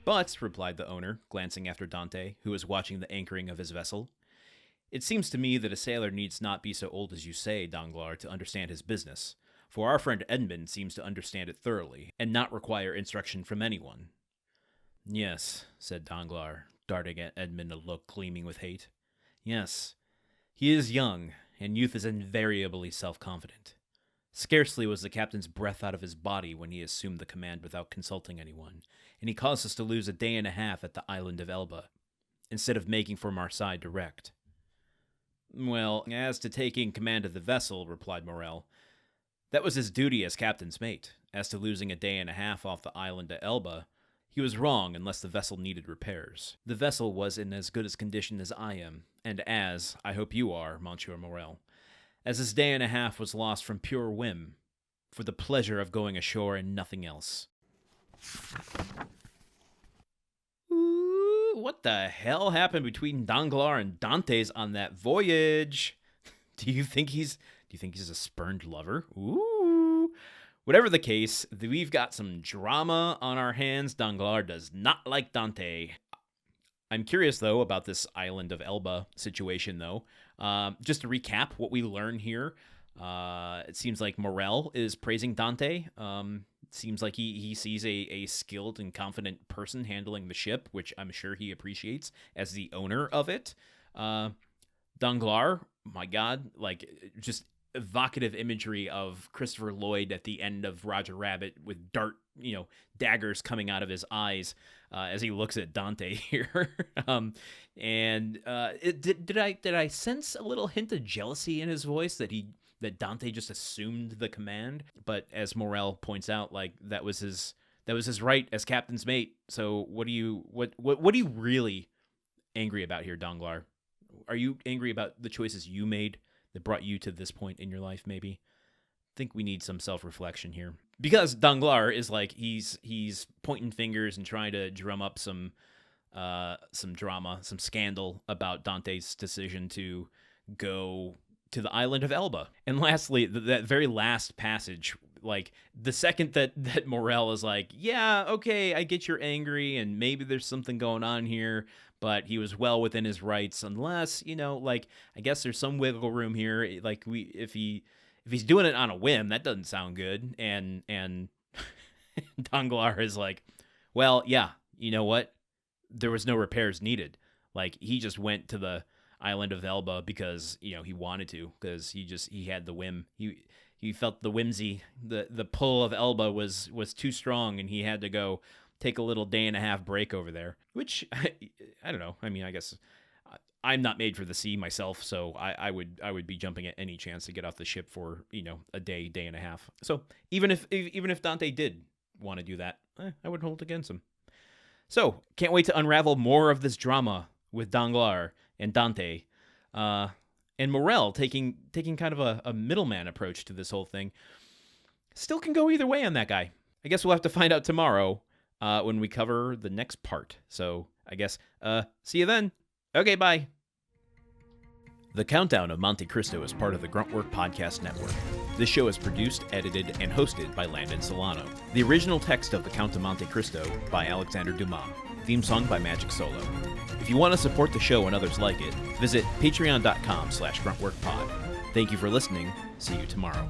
"But," replied the owner, glancing after Dante, who was watching the anchoring of his vessel, "it seems to me that a sailor needs not be so old as you say, Danglars, to understand his business, for our friend Edmond seems to understand it thoroughly, and not require instruction from anyone." "Yes," said Danglars, darting at Edmond a look gleaming with hate. "Yes, he is young, and youth is invariably self-confident. Scarcely was the captain's breath out of his body when he assumed the command without consulting anyone, and he caused us to lose a day and a half at the Island of Elba, instead of making for Marseille direct." "Well, as to taking command of the vessel," replied Morrel, "that was his duty as captain's mate. As to losing a day and a half off the Island of Elba, he was wrong unless the vessel needed repairs. The vessel was in as good a condition as I am, and as, I hope you are, Monsieur Morrel, as his day and a half was lost from pure whim, for the pleasure of going ashore and nothing else." Ooh, what the hell happened between Danglars and Dantès on that voyage? Do you think he's a spurned lover? Ooh. Whatever the case, we've got some drama on our hands. Danglars does not like Dante. I'm curious, though, about this Island of Elba situation, though. Just to recap what we learn here, it seems like Morrel is praising Dante. It seems like he sees a skilled and confident person handling the ship, which I'm sure he appreciates as the owner of it. Danglars, my God, like, just evocative imagery of Christopher Lloyd at the end of Roger Rabbit with daggers coming out of his eyes as he looks at Dante here. Did I sense a little hint of jealousy in his voice that Dante just assumed the command? But as Morrel points out, like, that was his right as captain's mate. So what are you really angry about here, Danglars? Are you angry about the choices you made that brought you to this point in your life, maybe? I think we need some self-reflection here. Because Danglars is like, he's pointing fingers and trying to drum up some drama, some scandal about Dante's decision to go to the Island of Elba. And lastly, that very last passage, like, the second that Morrel is like, yeah, okay, I get you're angry, and maybe there's something going on here, but he was well within his rights, unless, I guess there's some wiggle room here. Like, if he's doing it on a whim, that doesn't sound good. And Danglars is like, well, yeah, you know what? There was no repairs needed. Like, he just went to the Island of Elba because, he wanted to, because he had the whim. He felt the whimsy, the pull of Elba was too strong, and he had to go take a little day and a half break over there, which I don't know. I mean, I guess I'm not made for the sea myself, so I would be jumping at any chance to get off the ship for, a day and a half. So even if Dante did want to do that, I would hold against him. So can't wait to unravel more of this drama with Danglars and Dante, and Morrel taking kind of a middleman approach to this whole thing. Still can go either way on that guy. I guess we'll have to find out tomorrow when we cover the next part. So I guess see you then. Okay, bye. The Countdown of Monte Cristo is part of the Gruntwork Podcast Network. This show is produced, edited, and hosted by Landon Solano. The original text of The Count of Monte Cristo by Alexander Dumas. Theme song by Magic Solo. If you want to support the show and others like it, visit patreon.com/gruntworkpod. Thank you for listening. See you tomorrow.